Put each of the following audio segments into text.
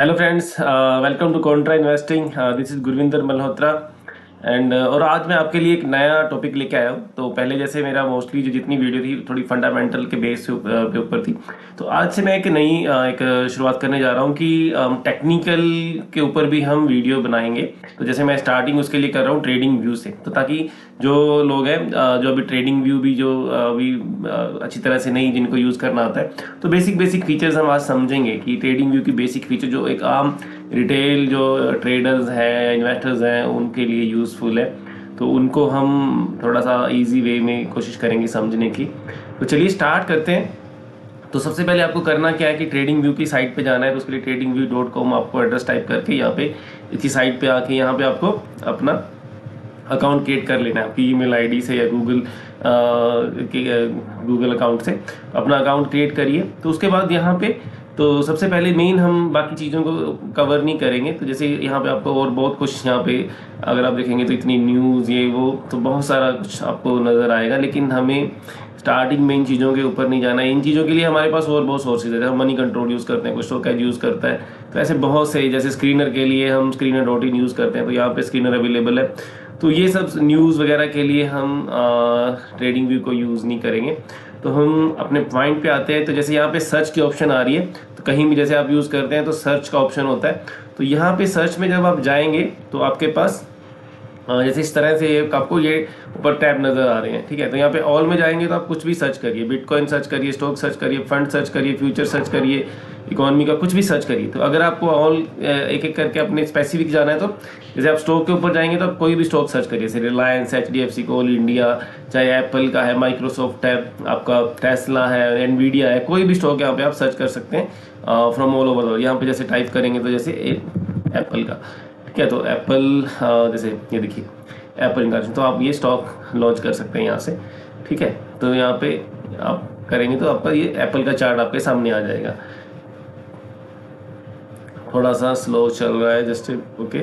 Hello friends, welcome to Contra Investing. This is Gurvinder Malhotra और आज मैं आपके लिए एक नया टॉपिक लेके आया हूँ। तो पहले जैसे मेरा मोस्टली जो जितनी वीडियो थी थोड़ी फंडामेंटल के बेस के ऊपर थी। तो आज से मैं एक नई एक शुरुआत करने जा रहा हूँ कि टेक्निकल के ऊपर भी हम वीडियो बनाएंगे। तो जैसे मैं स्टार्टिंग उसके लिए कर रहा हूँ ट्रेडिंग व्यू से, तो ताकि जो लोग हैं जो अभी ट्रेडिंग व्यू भी जो अभी अच्छी तरह से नहीं जिनको यूज़ करना आता है, तो बेसिक बेसिक फीचर्स हम आज समझेंगे कि ट्रेडिंग व्यू की बेसिक फीचर जो एक आम रिटेल जो ट्रेडर्स हैं, इन्वेस्टर्स हैं, उनके लिए यूज़फुल है। तो उनको हम थोड़ा सा इजी वे में कोशिश करेंगे समझने की। तो चलिए स्टार्ट करते हैं। तो सबसे पहले आपको करना क्या है कि ट्रेडिंग व्यू की साइट पे जाना है। तो उसके लिए tradingview.com आपको एड्रेस टाइप करके यहाँ पे इसकी साइट पे आके यहाँ पे आपको अपना अकाउंट क्रिएट कर लेना है। आपकी ईमेल आईडी से या गूगल अकाउंट से अपना अकाउंट क्रिएट करिए। तो उसके बाद यहाँ पे तो सबसे पहले मेन हम बाकी चीज़ों को कवर नहीं करेंगे। तो जैसे यहाँ पे आपको और बहुत कुछ यहाँ पे अगर आप देखेंगे तो इतनी न्यूज़ ये वो तो बहुत सारा कुछ आपको नज़र आएगा, लेकिन हमें स्टार्टिंग में इन चीज़ों के ऊपर नहीं जाना है। इन चीज़ों के लिए हमारे पास और बहुत सोर्सेज है। हम मनी कंट्रोल यूज़ करते हैं, कुछ स्टॉकेज यूज़ करता है। तो ऐसे बहुत से, जैसे स्क्रीनर के लिए हम screener.in यूज़ करते हैं, तो यहाँ पे स्क्रीनर अवेलेबल है। तो ये सब न्यूज़ वगैरह के लिए हम ट्रेडिंग व्यू को यूज़ नहीं करेंगे। तो हम अपने पॉइंट पे आते हैं। तो जैसे यहाँ पे सर्च की ऑप्शन आ रही है, तो कहीं भी जैसे आप यूज़ करते हैं तो सर्च का ऑप्शन होता है। तो यहाँ पे सर्च में जब आप जाएंगे तो आपके पास जैसे इस तरह से आपको ये ऊपर टैब नज़र आ रहे हैं, ठीक है। तो यहाँ पे ऑल में जाएंगे तो आप कुछ भी सर्च करिए, बिटकॉइन सर्च करिए, स्टॉक सर्च करिए, फंड सर्च करिए, फ्यूचर सर्च करिए, इकोनॉमी का कुछ भी सर्च करिए। तो अगर आपको ऑल एक एक करके अपने स्पेसिफिक जाना है, तो जैसे आप स्टॉक के ऊपर जाएंगे तो आप कोई भी स्टॉक सर्च करिए, जैसे रिलायंस, HDFC, कोल इंडिया, चाहे एप्पल का है, माइक्रोसॉफ्ट है, आपका टेस्ला है, एनवीडिया है, कोई भी स्टॉक यहाँ पे आप सर्च कर सकते हैं फ्रॉम ऑल ओवर। यहाँ पे जैसे टाइप करेंगे तो जैसे एप्पल का, ठीक है। तो एप्पल जैसे ये देखिए एप्पल का, तो आप ये स्टॉक लॉन्च कर सकते हैं यहाँ से, ठीक है। तो यहाँ पे आप करेंगे तो आपका ये एप्पल का चार्ट आपके सामने आ जाएगा। थोड़ा सा स्लो चल रहा है जस्ट, ओके।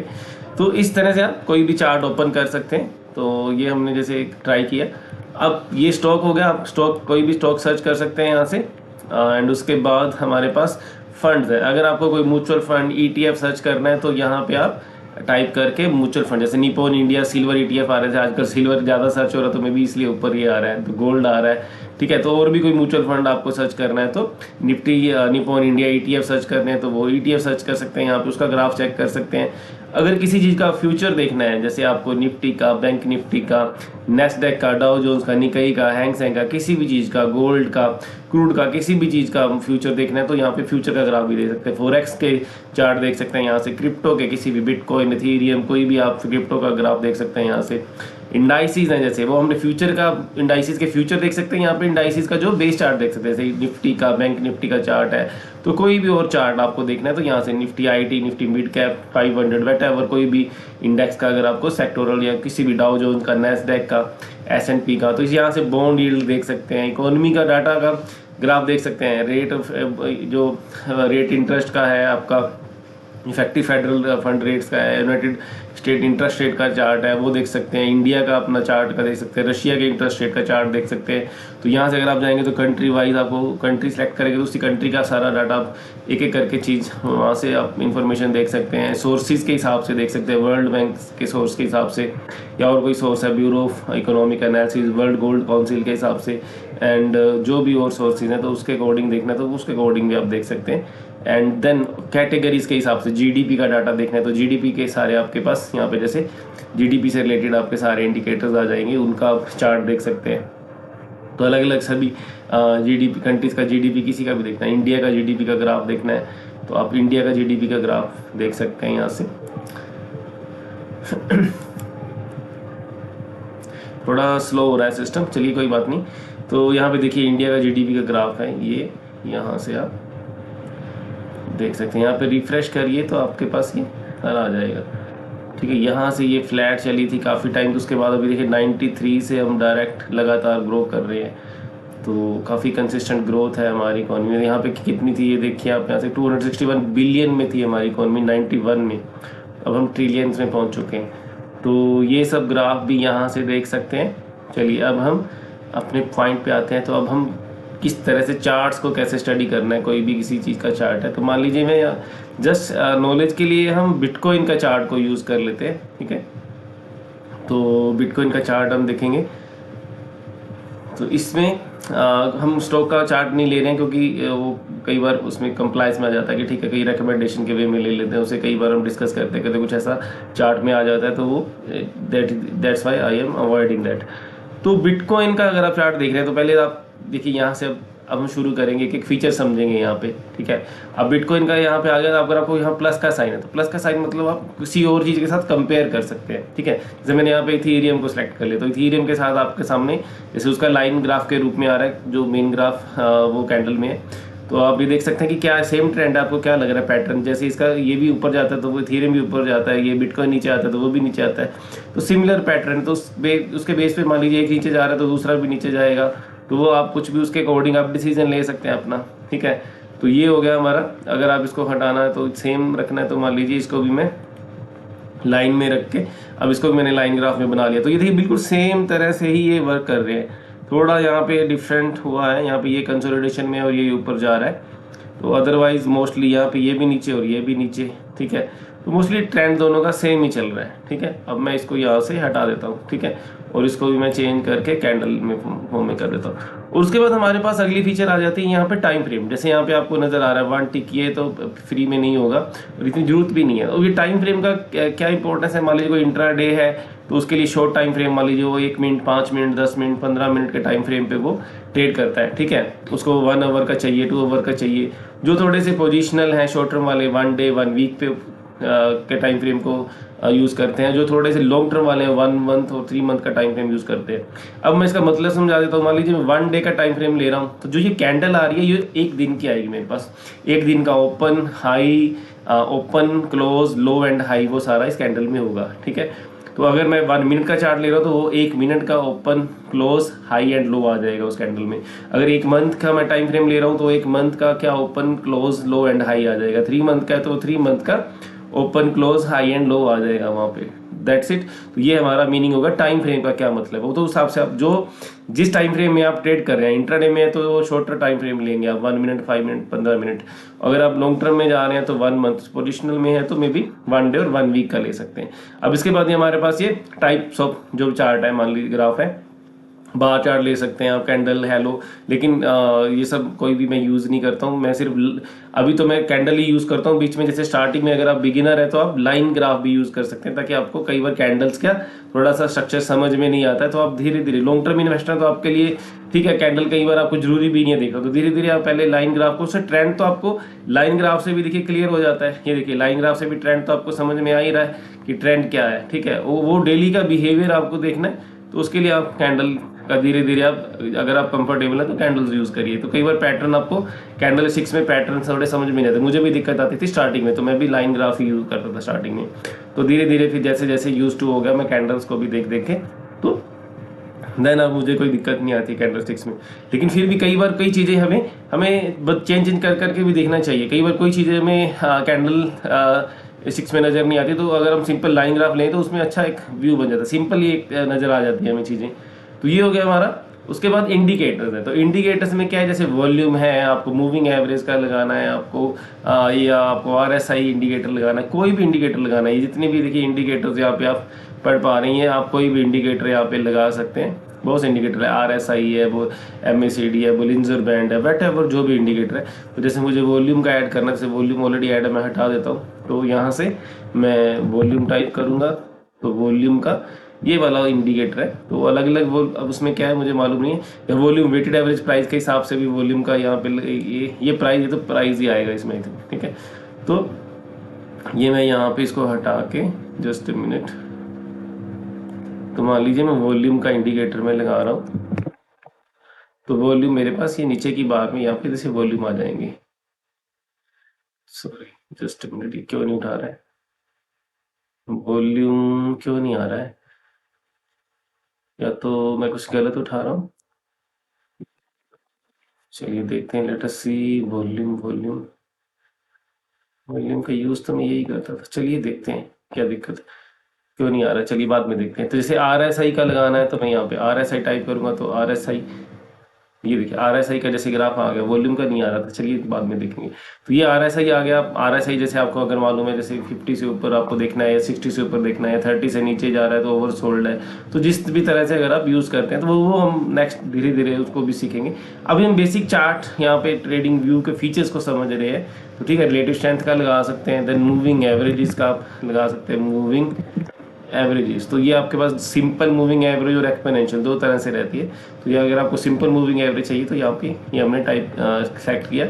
तो इस तरह से आप कोई भी चार्ट ओपन कर सकते हैं। तो ये हमने जैसे ट्राई किया। अब ये स्टॉक हो गया, आप स्टॉक कोई भी स्टॉक सर्च कर सकते हैं यहाँ से। एंड उसके बाद हमारे पास फंड्स है। अगर आपको कोई म्यूचुअल फंड ETF सर्च करना है तो यहाँ पे आप टाइप करके म्यूचुअल फंड, जैसे निपॉन इंडिया सिल्वर ETF आ रहे थे, आजकल सिल्वर ज़्यादा सर्च हो रहा है तो मे भी इसलिए ऊपर ये आ रहा है। तो गोल्ड आ रहा है, ठीक है। तो और भी कोई म्यूचुअल फंड आपको सर्च करना है तो Nifty Nippon India ETF search करने हैं तो वो ETF सर्च कर सकते हैं। यहाँ पे उसका ग्राफ चेक कर सकते हैं। अगर किसी चीज़ का फ्यूचर देखना है, जैसे आपको निफ्टी का, बैंक निफ्टी का, नेस्डेक का, डाउ जोन्स का, निकाई का, हैंग सेंग का, किसी भी चीज़ का, गोल्ड का, क्रूड का, किसी भी चीज़ का फ्यूचर देखना है तो यहाँ पे फ्यूचर का ग्राफ भी देख सकते हैं। फॉरेक्स के चार्ट देख सकते हैं यहाँ से, क्रिप्टो के किसी भी, बिटकॉइन, इथेरियम, कोई भी आप क्रिप्टो का ग्राफ देख सकते हैं यहाँ से। इंडाइसिस हैं, जैसे वो हमने फ्यूचर का, इंडाइसिस के फ्यूचर देख सकते हैं यहाँ पे। इंडाइसिस का जो बेस चार्ट देख सकते हैं, जैसे निफ्टी का, बैंक निफ्टी का चार्ट है। तो कोई भी और चार्ट आपको देखना है तो यहाँ से Nifty IT, Nifty mid cap 500, वेटएवर कोई भी इंडेक्स का, अगर आपको सेक्टोरल या किसी भी डाउ जोन्स का, नेस्डेक का, S&P का, तो यहाँ से बॉन्ड यील्ड देख सकते हैं। इकोनॉमी का डाटा का ग्राफ देख सकते हैं। रेट जो रेट इंटरेस्ट का है आपका, इफेक्टिव फेडरल फंड रेट्स का है, यूनाइटेड स्टेट इंटरेस्ट रेट का चार्ट है वो देख सकते हैं। इंडिया का अपना चार्ट का देख सकते हैं, रशिया के इंटरेस्ट रेट का चार्ट देख सकते हैं। तो यहाँ से अगर आप जाएंगे तो कंट्री वाइज आपको कंट्री सेलेक्ट करेंगे तो उसी कंट्री का सारा डाटा आप एक एक करके चीज़ वहाँ से आप इंफॉर्मेशन देख सकते हैं। सोर्सेज के हिसाब से देख सकते हैं, वर्ल्ड बैंक के सोर्स के हिसाब से, या और कोई सोर्स है, bureau of economic analysis, world gold council के हिसाब से, एंड जो भी और सोर्सेज हैं तो उसके अकॉर्डिंग देखना है तो उसके अकॉर्डिंग भी आप देख सकते हैं। एंड देन कैटेगरीज के हिसाब से GDP का डाटा देखना है तो GDP के सारे आपके पास यहाँ पे जैसे GDP से रिलेटेड आपके सारे इंडिकेटर्स आ जाएंगे, उनका आप चार्ट देख सकते हैं। तो अलग अलग सभी GDP कंट्रीज का GDP किसी का भी देखना है। इंडिया का GDP का ग्राफ देखना है तो आप इंडिया का GDP का ग्राफ देख सकते हैं यहाँ से। थोड़ा स्लो हो रहा है सिस्टम, चलिए कोई बात नहीं। तो यहाँ पे देखिए इंडिया का GDP का ग्राफ है ये, यहाँ से आप देख सकते हैं। यहाँ पे रिफ्रेश करिए तो आपके पास ये आ जाएगा, ठीक है। यहाँ से ये फ्लैट चली थी काफ़ी टाइम, तो उसके बाद अभी देखिए 93 से हम डायरेक्ट लगातार ग्रो कर रहे हैं। तो काफ़ी कंसिस्टेंट ग्रोथ है हमारी इकॉनमी में। यहाँ पे कितनी थी ये देखिए आप, यहाँ से 261 बिलियन में थी हमारी इकॉनमी 91 में, अब हम ट्रिलियंस में पहुँच चुके हैं। तो ये सब ग्राफ भी यहाँ से देख सकते हैं। चलिए अब हम अपने पॉइंट पे आते हैं। तो अब हम किस तरह से चार्ट्स को कैसे स्टडी करना है, कोई भी किसी चीज़ का चार्ट है। तो मान लीजिए मैं जस्ट नॉलेज के लिए हम बिटकॉइन का चार्ट को यूज़ कर लेते हैं, ठीक है। तो बिटकॉइन का चार्ट हम देखेंगे, तो इसमें हम स्टॉक का चार्ट नहीं ले रहे हैं क्योंकि वो कई बार उसमें कंप्लाइंस में आ जाता है कि ठीक है, कई रिकमेंडेशन के वे में ले लेते हैं उसे, कई बार हम डिस्कस करते हैं कुछ ऐसा चार्ट में आ जाता है, तो वो that's why I am avoiding that. तो बिटकॉइन का अगर आप चार्ट देख रहे हैं तो पहले आप देखिए यहाँ से अब हम शुरू करेंगे कि एक फीचर समझेंगे यहाँ पे, ठीक है। अब बिटकॉइन का यहाँ पे आ गया, अगर आपको यहाँ प्लस का साइन है तो प्लस का साइन मतलब आप किसी और चीज़ के साथ कंपेयर कर सकते हैं, ठीक है। जैसे मैंने यहाँ पे इथीरियम को सिलेक्ट कर लिया, तो इथीरियम के साथ आपके सामने जैसे उसका लाइन ग्राफ के रूप में आ रहा है, जो मेन ग्राफ वो कैंडल में है, तो आप ये देख सकते हैं कि क्या सेम ट्रेंड है, आपको क्या लग रहा है पैटर्न। जैसे इसका ये भी ऊपर जाता है तो वो इथीरियम भी ऊपर जाता है, ये बिटकॉइन नीचे आता है तो वो भी नीचे आता है, तो सिमिलर पैटर्न। तो उसके बेस पे मान लीजिए एक नीचे जा रहा है तो दूसरा भी नीचे जाएगा, तो वो आप कुछ भी उसके अकॉर्डिंग आप डिसीजन ले सकते हैं अपना, ठीक है। तो ये हो गया हमारा। अगर आप इसको हटाना है तो सेम रखना है, तो मान लीजिए इसको भी मैं लाइन में रख के अब इसको भी मैंने लाइन ग्राफ में बना लिया। तो ये देखिए बिल्कुल सेम तरह से ही ये वर्क कर रहे हैं, थोड़ा यहाँ पे डिफरेंट हुआ है, यहाँ पे ये कंसोलिडेशन में और ये ऊपर जा रहा है, तो अदरवाइज मोस्टली यहाँ पे ये भी नीचे और ये भी नीचे, ठीक है। तो मोस्टली ट्रेंड दोनों का सेम ही चल रहा है, ठीक है। अब मैं इसको यहाँ से हटा देता हूँ, ठीक है, और इसको भी मैं चेंज करके कैंडल में फॉर्म में कर देता हूँ। और उसके बाद हमारे पास अगली फीचर आ जाती है यहाँ पे टाइम फ्रेम। जैसे यहाँ पे आपको नजर आ रहा है 1 टिक, ये तो फ्री में नहीं होगा और इतनी जरूरत भी नहीं है। और ये टाइम फ्रेम का क्या इंपॉर्टेंस है, मान लीजिए कोई इंट्रा डे है तो उसके लिए शॉर्ट टाइम फ्रेम, मान लीजिए वो 1 मिनट, 5 मिनट, 10 मिनट, 15 मिनट के टाइम फ्रेम पे वो ट्रेड करता है, ठीक है। उसको 1 आवर का चाहिए, 2 आवर का चाहिए। जो थोड़े से पोजिशनल हैं शॉर्ट टर्म वाले, 1 डे 1 वीक पे के टाइम फ्रेम को यूज़ करते हैं। जो थोड़े से लॉन्ग टर्म वाले हैं 1 मंथ और 3 मंथ का टाइम फ्रेम यूज़ करते हैं। अब मैं इसका मतलब समझा देता हूँ। मान लीजिए मैं 1 डे का टाइम फ्रेम ले रहा हूँ, तो जो ये कैंडल आ रही है ये 1 दिन की आएगी मेरे पास। 1 दिन का open high, open close, low and high, वो सारा इस कैंडल में होगा, ठीक है। तो अगर मैं 1 मिनट का चार्ट ले रहा हूँ तो वो 1 मिनट का open close high and low आ जाएगा उस कैंडल में। अगर 1 मंथ का मैं टाइम फ्रेम ले रहा हूँ तो 1 मंथ का क्या open close low and high आ जाएगा। 3 मंथ का है तो 3 मंथ का open close high and low आ जाएगा वहाँ पे। That's it. तो ये हमारा मीनिंग होगा टाइम फ्रेम का क्या मतलब है। वो तो उस हिसाब से आप जो जिस टाइम फ्रेम में आप ट्रेड कर रहे हैं, इंट्राडे में है तो शॉर्टर टाइम फ्रेम लेंगे आप, 1 मिनट, 5 मिनट, 15 मिनट। अगर आप लॉन्ग टर्म में जा रहे हैं तो 1 मंथ, पोजिशनल में है तो मे बी 1 डे और 1 वीक का ले सकते हैं। अब इसके बाद हमारे पास ये टाइप्स ऑफ जो चार्ट है, मान लीजिए ग्राफ है, बार चार्ट ले सकते हैं आप, कैंडल, हेलो, लेकिन ये सब कोई भी मैं यूज़ नहीं करता हूँ। मैं सिर्फ अभी तो मैं कैंडल ही यूज़ करता हूँ। बीच में जैसे स्टार्टिंग में अगर आप बिगिनर है तो आप लाइन ग्राफ भी यूज़ कर सकते हैं, ताकि आपको कई बार कैंडल्स क्या थोड़ा सा स्ट्रक्चर समझ में नहीं आता है, तो आप धीरे धीरे, लॉन्ग टर्म इन्वेस्टर तो आपके लिए ठीक है, कैंडल कई बार आपको जरूरी भी नहीं है देखा, तो धीरे धीरे आप पहले लाइन ग्राफ को, उससे ट्रेंड तो आपको लाइन ग्राफ से भी देखिए क्लियर हो जाता है। ये देखिए लाइन ग्राफ से भी ट्रेंड तो आपको समझ में आ ही रहा है कि ट्रेंड क्या है, ठीक है। वो डेली का बिहेवियर आपको देखना है, तो उसके लिए आप कैंडल का धीरे धीरे आप, अगर आप कंफर्टेबल है तो कैंडल्स यूज़ करिए। तो कई बार पैटर्न आपको कैंडल स्टिक्स में पैटर्न थोड़े समझ में नहीं आते, मुझे भी दिक्कत आती थी स्टार्टिंग में, तो मैं भी लाइन ग्राफ ही यूज़ करता था स्टार्टिंग में। तो धीरे धीरे फिर जैसे जैसे यूज टू हो गया मैं कैंडल्स को भी देख देख के, तो देन अब मुझे कोई दिक्कत नहीं आती कैंडल स्टिक्स में। लेकिन फिर भी कई बार कई चीज़ें हमें चेंज कर करके भी देखना चाहिए। कई बार कोई चीज़ें हमें कैंडल स्टिक्स में नज़र नहीं आती, तो अगर हम सिंपल लाइन ग्राफ लें तो उसमें अच्छा एक व्यू बन जाता है, सिंपल ही एक नज़र आ जाती है हमें चीज़ें। तो ये हो गया हमारा। उसके बाद इंडिकेटर्स है, तो इंडिकेटर्स में क्या है, जैसे वॉल्यूम है, आपको मूविंग एवरेज का लगाना है, आपको या आपको RSI इंडिकेटर लगाना है, कोई भी इंडिकेटर लगाना है। ये जितने भी देखिए इंडिकेटर्स यहाँ पे आप पढ़ पा रही हैं, आप कोई भी इंडिकेटर यहाँ पे लगा सकते हैं। बहुत से इंडिकेटर है, RSI है, वो MACD है, बोलिंजर बैंड है, वट जो भी इंडिकेटर है। तो जैसे मुझे वॉल्यूम का ऐड करना है, जैसे वॉल्यूम ऑलरेडी ऐड है, मैं हटा देता हूँ। तो यहाँ से मैं वॉल्यूम टाइप करूँगा, तो वॉल्यूम का ये वाला इंडिकेटर है। तो अलग अलग वो, अब उसमें क्या है मुझे मालूम नहीं है, वॉल्यूम वेटेड एवरेज प्राइस के हिसाब से भी वॉल्यूम का यहाँ पे ये प्राइस, ये तो प्राइस ही आएगा इसमें, ठीक है। तो ये मैं यहाँ पे इसको हटा के, जस्ट मिनट, तो मान लीजिए मैं वॉल्यूम का इंडिकेटर में लगा रहा हूँ, तो वॉल्यूम मेरे पास ये नीचे की बार में यहाँ पे जैसे वॉल्यूम आ जाएंगे। सॉरी, जस्ट मिनट, ये क्यों नहीं उठा रहा है, वॉल्यूम क्यों नहीं आ रहा है, या तो मैं कुछ गलत उठा रहा हूँ। चलिए देखते हैं, लेट अस सी वॉल्यूम। वॉल्यूम का यूज तो मैं यही करता था। चलिए देखते हैं क्या दिक्कत है, क्यों नहीं आ रहा है, चलिए बाद में देखते हैं। तो जैसे RSI का लगाना है, तो मैं यहाँ पे RSI टाइप करूंगा, तो RSI ये देखिए RSI का जैसे ग्राफ आ गया, वॉल्यूम का नहीं आ रहा था, चलिए बाद में देखेंगे। तो ये RSI आ गया। RSI जैसे आपको अगर मालूम है, जैसे 50 से ऊपर आपको देखना है या 60 से ऊपर देखना है, 30 से नीचे जा रहा है तो ओवरसोल्ड है। तो जिस भी तरह से अगर आप यूज़ करते हैं तो वो हम नेक्स्ट धीरे धीरे उसको भी सीखेंगे। अभी हम बेसिक चार्ट यहाँ पे ट्रेडिंग व्यू के फीचर्स को समझ रहे हैं। तो ठीक है, रिलेटिव स्ट्रेंथ का लगा सकते हैं, देन मूविंग एवरेजेस का आप लगा सकते हैं, मूविंग एवरेजेस। तो ये आपके पास सिंपल मूविंग एवरेज और एक्सपोनेंशियल दो तरह से रहती है। तो ये अगर आपको सिंपल मूविंग एवरेज चाहिए तो यहाँ पे ये हमने टाइप सेलेक्ट किया।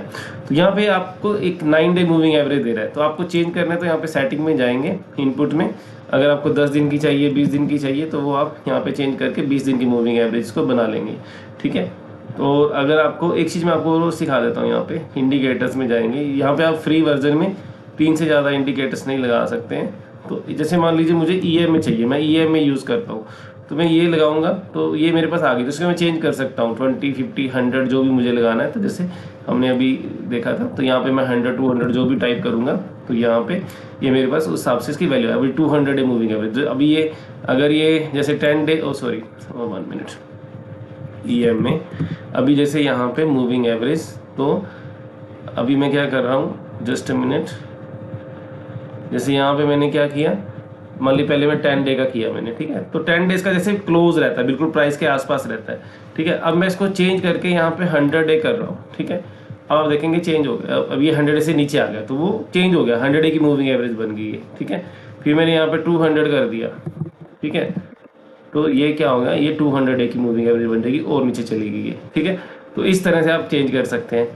तो यहाँ पे आपको एक 9 डे मूविंग एवरेज दे रहा है, तो आपको चेंज करना है तो यहाँ पे सेटिंग में जाएंगे, इनपुट में। अगर आपको 10 दिन की चाहिए, 20 दिन की चाहिए, तो वो आप यहाँ पे चेंज करके 20 दिन की मूविंग एवरेज को बना लेंगे। ठीक है, तो अगर आपको एक चीज़ मैं आपको सिखा देता हूँ, यहाँ पे इंडिकेटर्स में जाएंगे। यहाँ पे आप फ्री वर्जन में 3 से ज़्यादा इंडिकेटर्स नहीं लगा सकते हैं। तो जैसे मान लीजिए मुझे EM में चाहिए, मैं EM में यूज़ करता हूँ, तो मैं ये लगाऊंगा तो ये मेरे पास आ गई। तो इसको मैं चेंज कर सकता हूँ 20, 50, 100 जो भी मुझे लगाना है। तो जैसे हमने अभी देखा था, तो यहाँ पे मैं 100, 200 जो भी टाइप करूँगा तो यहाँ पे ये मेरे पास उस हिसाब से इसकी वैल्यू है। अभी 200 है मूविंग एवरेज। अभी ये अगर ये जैसे 10 डे 1 मिनट EM में अभी जैसे यहाँ पे मूविंग एवरेज, तो अभी मैं क्या कर रहा हूँ, जस्ट अ मिनट। जैसे यहाँ पे मैंने क्या किया, मान ली पहले मैं 10 डे का किया मैंने, ठीक है। तो 10 डेज का जैसे क्लोज रहता है, बिल्कुल प्राइस के आसपास रहता है, ठीक है। अब मैं इसको चेंज करके यहाँ पे 100 डे कर रहा हूँ, ठीक है। अब आप देखेंगे चेंज हो गया। अब ये 100 डे से नीचे आ गया तो वो चेंज हो गया, 100 डे की मूविंग एवरेज बन गई है, ठीक है। फिर मैंने यहाँ पे 200 कर दिया, ठीक है। तो ये क्या होगा, ये 200 डे की मूविंग एवरेज बन जाएगी और नीचे चली गई है, ठीक है। तो इस तरह से आप चेंज कर सकते हैं।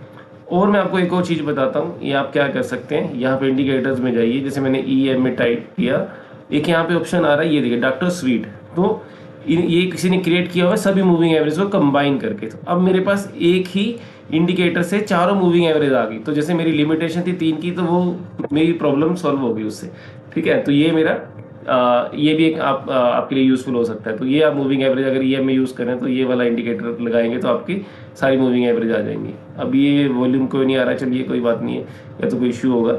और मैं आपको एक और चीज़ बताता हूँ, ये आप क्या कर सकते हैं, यहाँ पे इंडिकेटर्स में जाइए। जैसे मैंने EM में टाइप किया, एक यहाँ पे ऑप्शन आ रहा है, ये देखिए डॉक्टर स्वीट। तो ये किसी ने क्रिएट किया हुआ है सभी मूविंग एवरेज को कंबाइन करके। तो अब मेरे पास एक ही इंडिकेटर से चारों मूविंग एवरेज आ गई। तो जैसे मेरी लिमिटेशन थी 3 की, तो वो मेरी प्रॉब्लम सॉल्व हो गई उससे, ठीक है। तो ये मेरा ये भी एक आपके लिए यूज़फुल हो सकता है। तो ये आप मूविंग एवरेज अगर EM में यूज़ करें तो ये वाला इंडिकेटर लगाएंगे तो आपकी सारी मूविंग एवरेज आ जाएंगी। अब ये वॉल्यूम कोई नहीं आ रहा, चलिए कोई बात नहीं है, या तो कोई इश्यू होगा।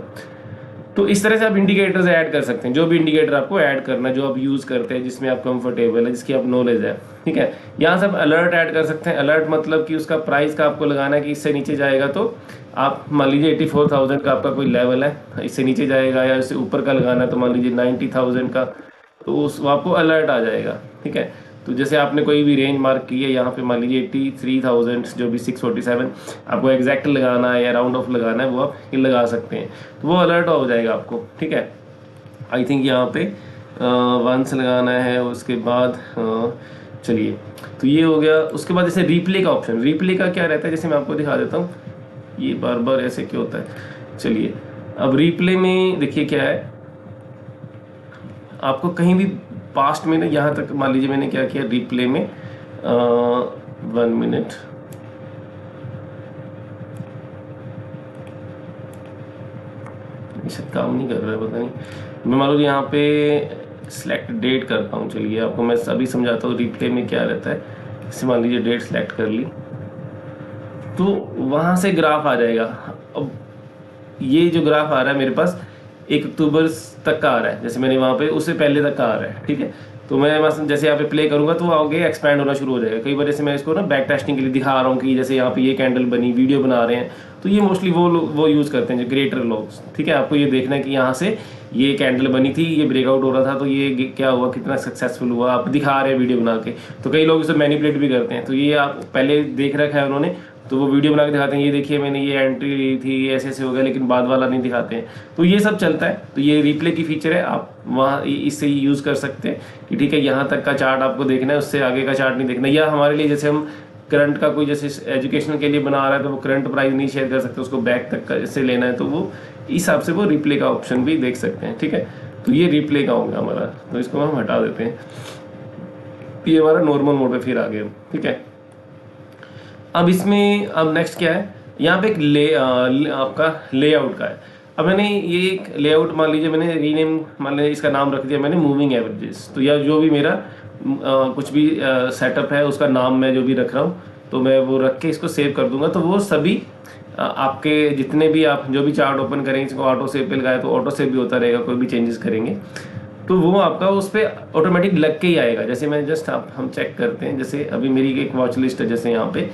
तो इस तरह से आप इंडिकेटर्स ऐड कर सकते हैं, जो भी इंडिकेटर आपको ऐड करना है, जो आप यूज़ करते हैं, जिसमें आप कंफर्टेबल है, जिसकी आप नॉलेज है, ठीक है। यहाँ से आप अलर्ट ऐड कर सकते हैं। अलर्ट मतलब कि उसका प्राइस का आपको लगाना है कि इससे नीचे जाएगा तो आप मान लीजिए 84,000 का आपका कोई लेवल है, इससे नीचे जाएगा या इससे ऊपर का लगाना है तो मान लीजिए 90,000 का, तो उस आपको अलर्ट आ जाएगा, ठीक है। तो जैसे आपने कोई भी रेंज मार्क की है, यहाँ पे मान लीजिए 83,000 जो भी 647 आपको एग्जैक्ट लगाना है या राउंड ऑफ लगाना है, वो आप ये लगा सकते हैं, तो वो अलर्ट हो जाएगा आपको, ठीक है। आई थिंक यहाँ पे वंस लगाना है, उसके बाद चलिए, तो ये हो गया। उसके बाद जैसे रिप्ले का ऑप्शन, रिप्ले का क्या रहता है, जैसे मैं आपको दिखा देता हूँ, ये बार बार ऐसे क्यों होता है। चलिए, अब रिप्ले में देखिए क्या है, आपको कहीं भी पास्ट में ना, यहाँ तक मान लीजिए मैंने क्या किया रिप्ले में, 1 मिनट, शायद काम नहीं कर रहा है, पता नहीं। मैं मान लो यहाँ पे सिलेक्ट डेट करता हूँ, चलिए आपको मैं अभी समझाता हूँ रिप्ले में क्या रहता है। जैसे मान लीजिए डेट सेलेक्ट कर ली, तो वहाँ से ग्राफ आ जाएगा। अब ये जो ग्राफ आ रहा है मेरे पास 1 अक्टूबर तक का आ रहा है, जैसे मैंने वहाँ पे उससे पहले तक का आ रहा है, ठीक है। तो मैं जैसे यहाँ पे प्ले करूँगा तो आगे एक्सपैंड होना शुरू हो जाएगा। कई बार जैसे मैं इसको ना बैक टेस्टिंग के लिए दिखा रहा हूँ कि जैसे यहाँ पे ये कैंडल बनी, वीडियो बना रहे हैं, तो ये मोस्टली वो यूज़ करते हैं जो क्रिएटर लोग, ठीक है। आपको ये देखना है कि यहाँ से ये कैंडल बनी थी, ये ब्रेकआउट हो रहा था, तो ये क्या हुआ, कितना सक्सेसफुल हुआ, आप दिखा रहे हैं वीडियो बना के। तो कई लोग इसे मैनिपुलेट भी करते हैं, तो ये आप पहले देख रखा है उन्होंने, तो वो वीडियो बना के दिखाते हैं, ये देखिए मैंने ये एंट्री ली थी, ये ऐसे ऐसे हो गया, लेकिन बाद वाला नहीं दिखाते हैं। तो ये सब चलता है। तो ये रिप्ले की फीचर है, आप वहाँ इससे ही यूज़ कर सकते हैं कि ठीक है, यहाँ तक का चार्ट आपको देखना है, उससे आगे का चार्ट नहीं देखना। या हमारे लिए जैसे हम करंट का कोई जैसे एजुकेशनल के लिए बना रहा है, तो वो करंट प्राइस नहीं शेयर कर सकते, उसको बैक तक का जैसे लेना है, तो वो इस हिसाब से वो रिप्ले का ऑप्शन भी देख सकते हैं, ठीक है। तो ये रिप्ले का होगा हमारा, तो इसको हम हटा देते हैं। ये हमारा नॉर्मल मोड पे फिर आ गया, ठीक है। अब इसमें अब नेक्स्ट क्या है, यहाँ पे एक आपका लेआउट का है। अब मैंने ये एक लेआउट मान लीजिए मैंने रीनेम, मान लीजिए इसका नाम रख दिया मैंने मूविंग एवरेजेस। तो या जो भी मेरा कुछ भी सेटअप है उसका नाम मैं जो भी रख रहा हूँ, तो मैं वो रख के इसको सेव कर दूंगा। तो वो सभी आपके जितने भी आप जो भी चार्ट ओपन करेंगे, इसको ऑटो सेव पे लगाए तो ऑटो सेव भी होता रहेगा, कोई भी चेंजेस करेंगे तो वो आपका उस पर ऑटोमेटिक लग के ही आएगा। जैसे मैं जस्ट हम चेक करते हैं, जैसे अभी मेरी एक वॉच लिस्ट है, जैसे यहाँ पे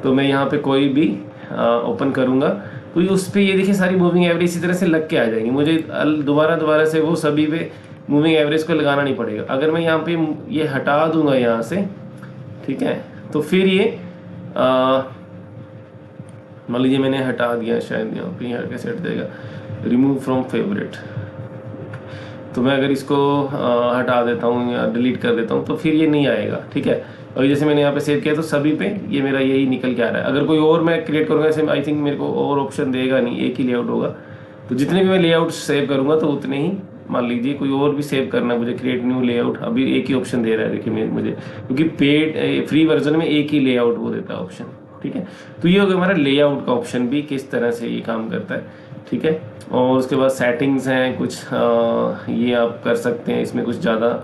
तो मैं यहाँ पे कोई भी ओपन करूँगा तो उस पर ये देखिए सारी मूविंग एवरेज इसी तरह से लग के आ जाएंगी। मुझे दोबारा से वो सभी पे मूविंग एवरेज को लगाना नहीं पड़ेगा। अगर मैं यहाँ पे ये हटा दूंगा यहाँ से, ठीक है, तो फिर ये मान लीजिए मैंने हटा दिया, शायद यहाँ पे यहाँ कैसे हट जाएगा, रिमूव फ्रॉम फेवरेट। तो मैं अगर इसको हटा देता हूँ या डिलीट कर देता हूँ तो फिर ये नहीं आएगा, ठीक है। और जैसे मैंने यहाँ पे सेव किया तो सभी पे ये मेरा यही निकल के आ रहा है। अगर कोई और मैं क्रिएट करूँगा ऐसे, आई थिंक मेरे को और ऑप्शन देगा नहीं, एक ही लेआउट होगा। तो जितने भी मैं लेआउट सेव करूँगा तो उतने ही, मान लीजिए कोई और भी सेव करना है मुझे, क्रिएट न्यू लेआउट, अभी एक ही ऑप्शन दे रहा है देखिए मुझे, क्योंकि पेड फ्री वर्जन में एक ही लेआउट वो देता है ऑप्शन, ठीक है। तो ये हो गया हमारा लेआउट का ऑप्शन भी किस तरह से ये काम करता है, ठीक है। और उसके बाद सेटिंग्स हैं कुछ, ये आप कर सकते हैं। इसमें कुछ ज़्यादा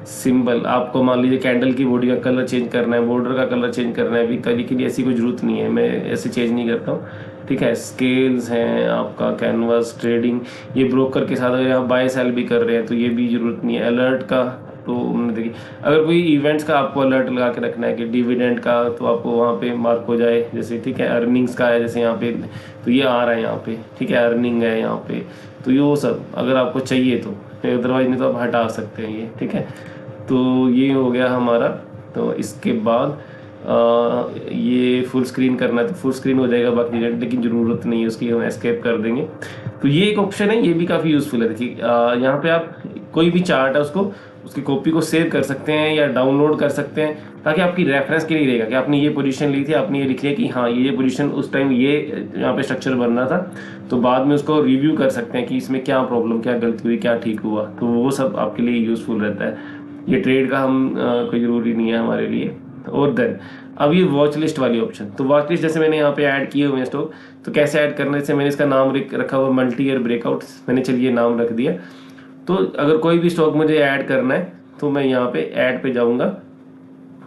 सिंबल, आपको मान लीजिए कैंडल की बॉडी का कलर चेंज करना है, बॉर्डर का कलर चेंज करना है, अभी कभी के लिए ऐसी कोई ज़रूरत नहीं है, मैं ऐसे चेंज नहीं करता हूँ, ठीक है। स्केल्स हैं आपका, कैनवास, ट्रेडिंग, ये ब्रोकर के साथ अगर आप बाय सेल भी कर रहे हैं तो ये भी ज़रूरत नहीं है। अलर्ट का तो देखिए, अगर कोई इवेंट्स का आपको अलर्ट लगा के रखना है कि डिविडेंड का, तो आपको वहाँ पे मार्क हो जाए जैसे, ठीक है। अर्निंग्स का है जैसे यहाँ पे, तो ये आ रहा है यहाँ पे, ठीक है, अर्निंग है यहाँ पे, तो ये वो सब अगर आपको चाहिए तो, अदरवाइज नहीं तो आप हटा सकते हैं ये, ठीक है। तो ये हो गया हमारा। तो इसके बाद ये फुल स्क्रीन करना है तो फुल स्क्रीन हो जाएगा, बाकी लेकिन ज़रूरत नहीं है उसकी, हम एस्केप कर देंगे। तो ये एक ऑप्शन है, ये भी काफ़ी यूज़फुल है। देखिए यहाँ पे आप कोई भी चार्ट है उसको, उसकी कॉपी को सेव कर सकते हैं या डाउनलोड कर सकते हैं, ताकि आपकी रेफरेंस के लिए रहेगा कि आपने ये पोजीशन ली थी, आपने ये लिख लिया कि हाँ ये पोजीशन उस टाइम ये यहाँ पे स्ट्रक्चर बन रहा था, तो बाद में उसको रिव्यू कर सकते हैं कि इसमें क्या प्रॉब्लम, क्या गलती हुई, क्या ठीक हुआ। तो वो सब आपके लिए यूज़फुल रहता है। ये ट्रेड का हम कोई ज़रूरी नहीं है हमारे लिए। और देन अब ये वॉच लिस्ट वाली ऑप्शन, तो वॉच लिस्ट जैसे मैंने यहाँ पे ऐड किए हुए हैं स्टॉक, तो कैसे ऐड करने से मैंने इसका नाम रखा हुआ मल्टी ईयर ब्रेकआउट, मैंने चलिए नाम रख दिया। तो अगर कोई भी स्टॉक मुझे ऐड करना है तो मैं यहाँ पे ऐड पे जाऊँगा,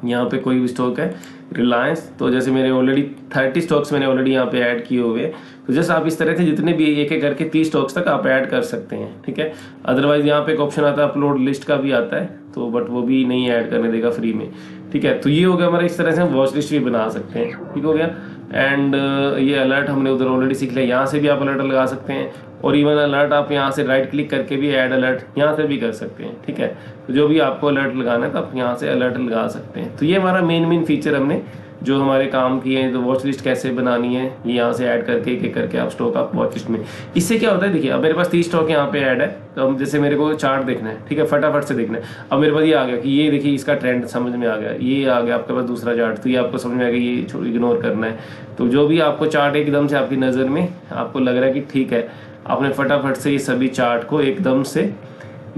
यहाँ पे कोई भी स्टॉक है रिलायंस, तो जैसे मेरे ऑलरेडी 30 स्टॉक्स मैंने ऑलरेडी यहाँ पे ऐड किए हुए हैं। तो जैसे आप इस तरह से जितने भी एक एक करके 30 स्टॉक्स तक आप ऐड कर सकते हैं, ठीक है। अदरवाइज यहाँ पे एक ऑप्शन आता है अपलोड लिस्ट का भी आता है, तो बट वो भी नहीं ऐड करने देगा फ्री में, ठीक है। तो ये हो गया हमारा, इस तरह से हम वॉच लिस्ट भी बना सकते हैं, ठीक हो गया। एंड ये अलर्ट हमने उधर ऑलरेडी सीख लिया, यहाँ से भी आप अलर्ट लगा सकते हैं। और इवन अलर्ट आप यहाँ से राइट क्लिक करके भी ऐड अलर्ट यहाँ से भी कर सकते हैं, ठीक है। तो जो भी आपको अलर्ट लगाना है तो आप यहाँ से अलर्ट लगा सकते हैं। तो ये हमारा मेन फीचर हमने जो हमारे काम किए हैं। तो वॉच लिस्ट कैसे बनानी है, ये यहाँ से ऐड करके एक एक करके आप स्टॉक आप वॉच लिस्ट में, इससे क्या होता है देखिए, अब मेरे पास 30 स्टॉक यहाँ पे ऐड है, तो अब जैसे मेरे को चार्ट देखना है, ठीक है, फटाफट से देखना है। अब मेरे पास ये आ गया कि ये देखिए इसका ट्रेंड समझ में आ गया, ये आ गया आपके पास दूसरा चार्ट, तो ये आपको समझ में आ गया, ये इग्नोर करना है। तो जो भी आपको चार्ट एकदम से आपकी नज़र में आपको लग रहा है कि ठीक है, आपने फटाफट से ये सभी चार्ट को एकदम से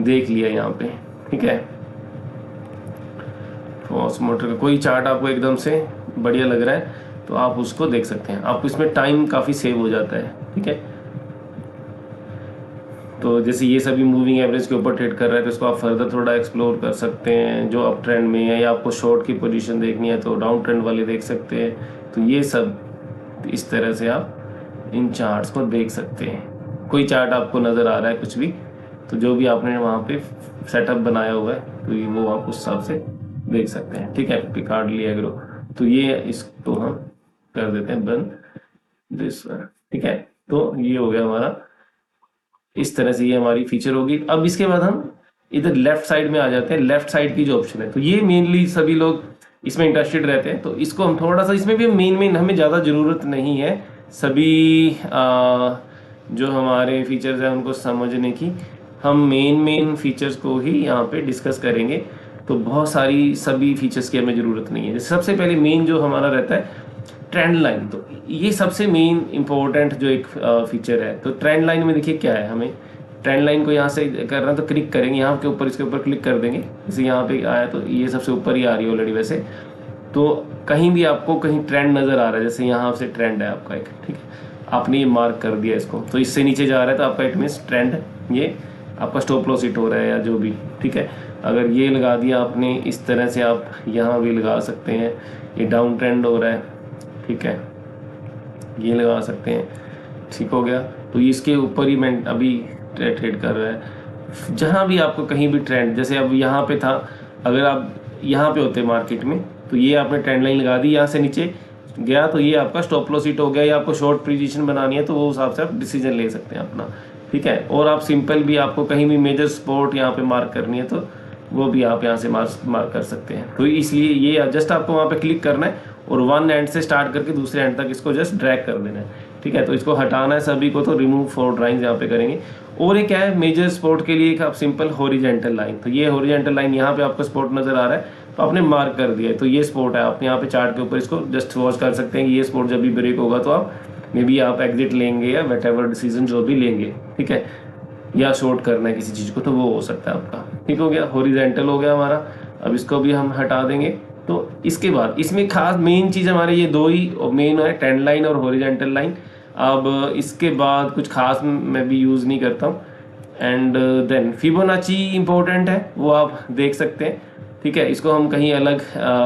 देख लिया यहाँ पे, ठीक है। फॉक्स मोटर का कोई चार्ट आपको एकदम से बढ़िया लग रहा है तो आप उसको देख सकते हैं, आपको इसमें टाइम काफ़ी सेव हो जाता है, ठीक है। तो जैसे ये सभी मूविंग एवरेज के ऊपर ट्रेड कर रहा है तो इसको आप फर्दर थोड़ा एक्सप्लोर कर सकते हैं, जो अप ट्रेंड में है, या आपको शॉर्ट की पोजीशन देखनी है तो डाउन ट्रेंड वाले देख सकते हैं। तो ये सब इस तरह से आप इन चार्ट्स को देख सकते हैं। कोई चार्ट आपको नज़र आ रहा है कुछ भी, तो जो भी आपने वहाँ पे सेटअप बनाया हुआ है तो ये वो आप उस हिसाब से देख सकते हैं, ठीक है। पिकार्डली एग्रो, तो ये इसको हम कर देते हैं बंद, दिस वन, ठीक है। तो ये हो गया हमारा, इस तरह से ये हमारी फीचर होगी। अब इसके बाद हम इधर लेफ्ट साइड में आ जाते हैं। लेफ्ट साइड की जो ऑप्शन है, तो ये मेनली सभी लोग इसमें इंटरेस्टेड रहते हैं, तो इसको हम थोड़ा सा, इसमें भी मेन हमें ज़्यादा ज़रूरत नहीं है सभी जो हमारे फीचर्स हैं उनको समझने की। हम मेन फीचर्स को ही यहाँ पे डिस्कस करेंगे, तो बहुत सारी सभी फीचर्स की हमें ज़रूरत नहीं है। जैसे सबसे पहले मेन जो हमारा रहता है ट्रेंड लाइन, तो ये सबसे मेन इंपॉर्टेंट जो एक फीचर है। तो ट्रेंड लाइन में देखिए क्या है, हमें ट्रेंड लाइन को यहाँ से करना, तो क्लिक करेंगे यहाँ के ऊपर, इसके ऊपर क्लिक कर देंगे। जैसे यहाँ पे आया तो ये सबसे ऊपर ही आ रही है ऑलरेडी वैसे, तो कहीं भी आपको कहीं ट्रेंड नज़र आ रहा है, जैसे यहाँ से ट्रेंड है आपका एक, ठीक है, आपने ये मार्क कर दिया इसको, तो इससे नीचे जा रहा है तो आपका इट मीन्स ट्रेंड, ये आपका स्टॉप लॉस हिट हो रहा है या जो भी, ठीक है। अगर ये लगा दिया आपने, इस तरह से आप यहाँ भी लगा सकते हैं, ये डाउन ट्रेंड हो रहा है, ठीक है, ये लगा सकते हैं, ठीक हो गया। तो इसके ऊपर ही मैं अभी ट्रेड कर रहा है। जहाँ भी आपको कहीं भी ट्रेंड, जैसे अब यहाँ पे था, अगर आप यहाँ पे होते मार्केट में तो ये आपने ट्रेंड लाइन लगा दी, यहाँ से नीचे गया तो ये आपका स्टॉप लॉस हिट हो गया, या आपको शॉर्ट पोजीशन बनानी है तो वो हिसाब से आप डिसीजन ले सकते हैं अपना, ठीक है। और आप सिंपल भी, आपको कहीं भी मेजर सपोर्ट यहाँ पे मार्क करनी है तो वो भी आप यहाँ से मार्क कर सकते हैं। तो इसलिए ये जस्ट आपको वहाँ पे क्लिक करना है और वन एंड से स्टार्ट करके दूसरे एंड तक इसको जस्ट ड्रैग कर देना है, ठीक है। तो इसको हटाना है सभी को, तो रिमूव फॉर ड्राइंग्स यहाँ पे करेंगे। और ये क्या है, मेजर स्पॉट के लिए एक आप सिंपल हॉरिजेंटल लाइन, तो ये हॉरिजेंटल लाइन यहाँ पे आपका स्पॉट नजर आ रहा है तो आपने मार्क कर दिया है, तो ये स्पॉट है। आप यहाँ पे चार्ट के ऊपर इसको जस्ट वॉच कर सकते हैं कि ये स्पॉट जब भी ब्रेक होगा तो आप मे बी आप एग्जिट लेंगे या वट एवर डिसीजन जो भी लेंगे, ठीक है, या शॉर्ट करना है किसी चीज़ को तो वो हो सकता है आपका। ठीक हो गया, हॉरिजेंटल हो गया हमारा। अब इसको भी हम हटा देंगे। तो इसके बाद इसमें खास मेन चीज़ हमारे ये दो ही मेन है, ट्रेंड लाइन और हॉरिजेंटल लाइन। अब इसके बाद कुछ खास मैं भी यूज़ नहीं करता हूँ। एंड देन फिबोनाची इंपॉर्टेंट है, वो आप देख सकते हैं, ठीक है। इसको हम कहीं अलग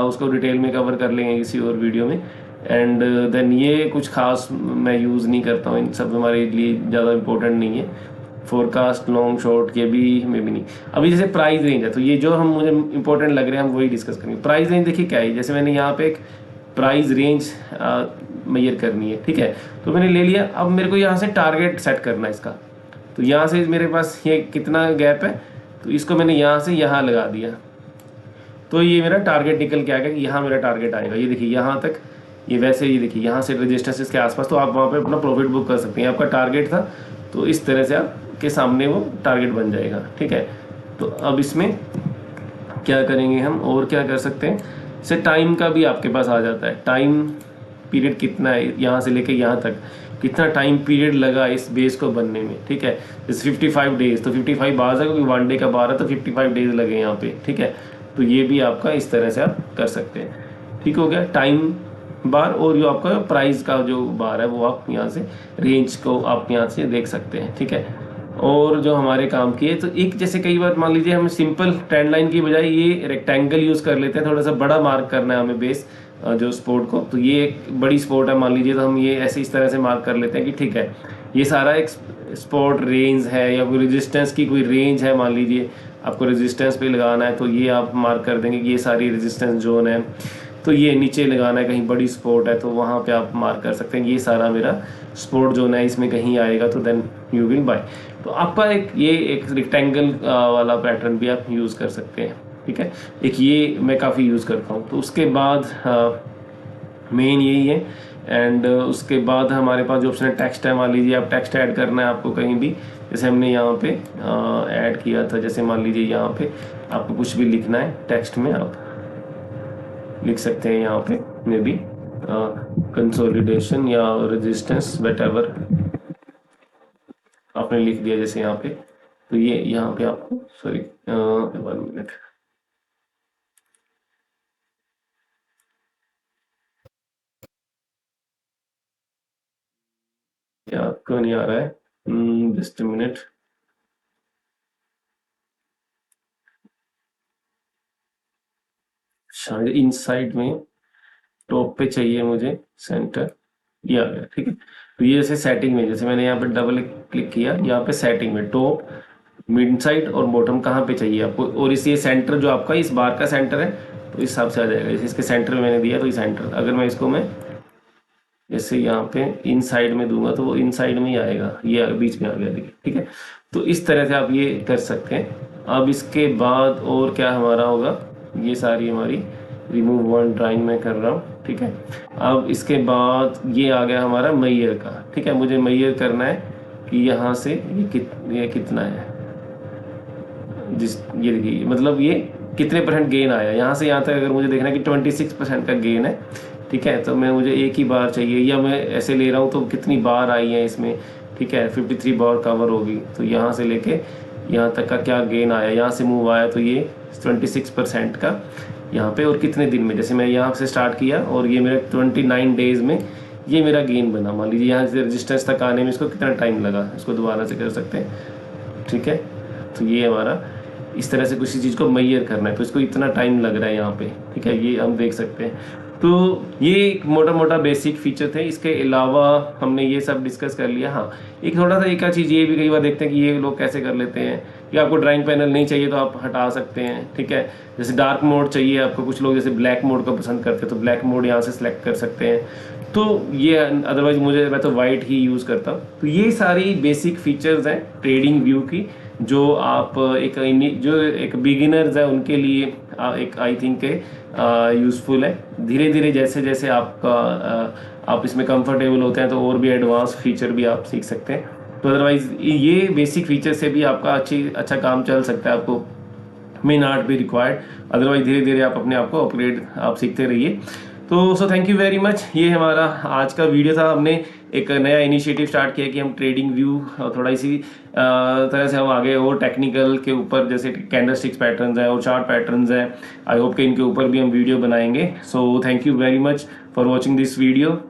उसको डिटेल में कवर कर लेंगे किसी और वीडियो में। एंड देन ये कुछ खास मैं यूज़ नहीं करता हूँ, इन सब हमारे लिए ज़्यादा इंपॉर्टेंट नहीं है। फोरकास्ट लॉन्ग शॉर्ट ये भी में भी नहीं। अभी जैसे प्राइस रेंज है तो ये जो हम मुझे इंपॉर्टेंट लग रहे हैं हम वही डिस्कस करेंगे। प्राइस रेंज देखिए क्या है, जैसे मैंने यहाँ पे एक प्राइस रेंज मेजर करनी है, ठीक है, तो मैंने ले लिया। अब मेरे को यहाँ से टारगेट सेट करना है इसका। तो यहाँ से मेरे पास ये कितना गैप है, तो इसको मैंने यहाँ से यहाँ लगा दिया, तो ये मेरा टारगेट निकल के आ गया कि यहाँ मेरा टारगेट आएगा। ये देखिए यहाँ तक, ये वैसे ये देखिए यहाँ से रेजिस्टेंस के आसपास, तो आप वहाँ पे अपना प्रॉफिट बुक कर सकते हैं। आपका टारगेट था तो इस तरह से आपके सामने वो टारगेट बन जाएगा, ठीक है। तो अब इसमें क्या करेंगे हम, और क्या कर सकते हैं, जैसे टाइम का भी आपके पास आ जाता है। टाइम पीरियड कितना है, यहाँ से लेके यहाँ तक कितना टाइम पीरियड लगा इस बेस को बनने में, ठीक है। जैसे 55 डेज, तो 55 बार है क्योंकि वन डे का बार है तो 55 डेज लगे यहाँ पे, ठीक है। तो ये भी आपका इस तरह से आप कर सकते हैं, ठीक हो गया। टाइम बार और जो आपका प्राइस का जो बार है वो आप यहाँ से रेंज को आप यहाँ से देख सकते हैं, ठीक है। और जो हमारे काम की है, तो एक जैसे कई बार मान लीजिए हम सिंपल ट्रेंड लाइन की बजाय ये रेक्टेंगल यूज़ कर लेते हैं, थोड़ा सा बड़ा मार्क करना है हमें बेस जो स्पोर्ट को, तो ये एक बड़ी स्पोर्ट है मान लीजिए, तो हम ये ऐसे इस तरह से मार्क कर लेते हैं कि ठीक है ये सारा एक स्पोर्ट रेंज है, या कोई रेजिस्टेंस की कोई रेंज है, मान लीजिए आपको रेजिस्टेंस पे लगाना है तो ये आप मार्क कर देंगे कि ये सारी रेजिस्टेंस जोन है। तो ये नीचे लगाना है, कहीं बड़ी स्पोर्ट है तो वहाँ पे आप मार्क कर सकते हैं ये सारा मेरा स्पोर्ट जोन है, इसमें कहीं आएगा तो देन यू विल बाय। तो आपका एक रेक्टेंगल वाला पैटर्न भी आप यूज़ कर सकते हैं, ठीक है। एक ये मैं काफ़ी यूज़ करता हूँ। तो उसके बाद मेन यही है। एंड उसके बाद हमारे पास जो ऑप्शन है टेक्स्ट है, मान लीजिए आप टेक्स्ट ऐड करना है आपको कहीं भी, जैसे हमने यहाँ पे ऐड किया था, जैसे मान लीजिए यहाँ पे आपको कुछ भी लिखना है टेक्स्ट में, आप लिख सकते हैं यहाँ पे मे बी कंसोलिडेशन या रेजिस्टेंस व्हाटएवर आपने लिख दिया जैसे यहाँ पे। तो ये यहाँ पे आपको सॉरी 1 मिनट, आपको नहीं आ रहा है, जस्ट अ मिनट। शायद इनसाइड में टॉप पे चाहिए मुझे सेंटर, ये आ गया, ठीक है। तो ये जैसे सेटिंग में, जैसे मैंने यहाँ पे डबल क्लिक किया, यहाँ पे सेटिंग में टॉप मिड साइड और बॉटम कहाँ पे चाहिए आपको, और इस ये सेंटर जो आपका इस बार का सेंटर है तो इस हिसाब से आ जाएगा। जैसे इसके सेंटर में मैंने दिया तो ये सेंटर, अगर मैं इसको मैं जैसे यहाँ पे इन साइड में दूंगा तो वो इन साइड में ही आएगा, ये बीच में आ गया, देखिए, ठीक है। तो इस तरह से आप ये कर सकते हैं। अब इसके बाद और क्या हमारा होगा, ये सारी हमारी रिमूव वन ड्राइंग में कर रहा हूँ, ठीक है। अब इसके बाद ये आ गया हमारा मैयर का, ठीक है। मुझे मैयर करना है कि यहाँ से ये कितना है, जिस ये देखिए मतलब ये कितने % गेन आया, यहाँ से यहाँ तक अगर मुझे देखना है कि 26% का गेन है, ठीक है। तो मुझे एक ही बार चाहिए, या मैं ऐसे ले रहा हूँ तो कितनी बार आई है इसमें, ठीक है, 53 बार कवर होगी। तो यहाँ से लेके यहाँ तक का क्या गेन आया, यहाँ से मूव आया तो ये 26% का यहाँ पे, और कितने दिन में, जैसे मैं यहाँ से स्टार्ट किया और ये मेरे 29 डेज में ये मेरा गेन बना। मान लीजिए यहाँ से रजिस्टेंस तक आने में इसको कितना टाइम लगा, इसको दोबारा से कर सकते हैं, ठीक है। तो ये हमारा इस तरह से किसी चीज़ को मैयर करना है तो इसको इतना टाइम लग रहा है यहाँ पे, ठीक है, ये हम देख सकते हैं। तो ये मोटा मोटा बेसिक फीचर थे। इसके अलावा हमने ये सब डिस्कस कर लिया। हाँ, एक थोड़ा सा एक चीज़ ये भी कई बार देखते हैं कि ये लोग कैसे कर लेते हैं कि आपको ड्राइंग पैनल नहीं चाहिए तो आप हटा सकते हैं, ठीक है। जैसे डार्क मोड चाहिए आपको, कुछ लोग जैसे ब्लैक मोड को पसंद करते हैं तो ब्लैक मोड यहाँ से सिलेक्ट कर सकते हैं। तो ये अदरवाइज मैं तो वाइट ही यूज़ करता हूँ। तो ये सारी बेसिक फीचर्स हैं ट्रेडिंग व्यू की, जो आप एक बिगिनर्स है उनके लिए एक आई थिंक यूज़फुल है। धीरे धीरे जैसे जैसे आप इसमें कंफर्टेबल होते हैं तो और भी एडवांस फीचर भी आप सीख सकते हैं। तो अदरवाइज ये बेसिक फीचर से भी आपका अच्छा काम चल सकता है। आपको may not be required, otherwise धीरे धीरे आप अपने आप को अपग्रेड आप सीखते रहिए। तो थैंक यू वेरी मच। ये हमारा आज का वीडियो था। हमने एक नया इनिशिएटिव स्टार्ट किया कि हम ट्रेडिंग व्यू थोड़ा इसी तरह से हम आगे और टेक्निकल के ऊपर, जैसे कैंडलस्टिक्स पैटर्न्स हैं और चार्ट पैटर्न्स हैं, आई होप कि इनके ऊपर भी हम वीडियो बनाएंगे। So thank you very much for watching this video.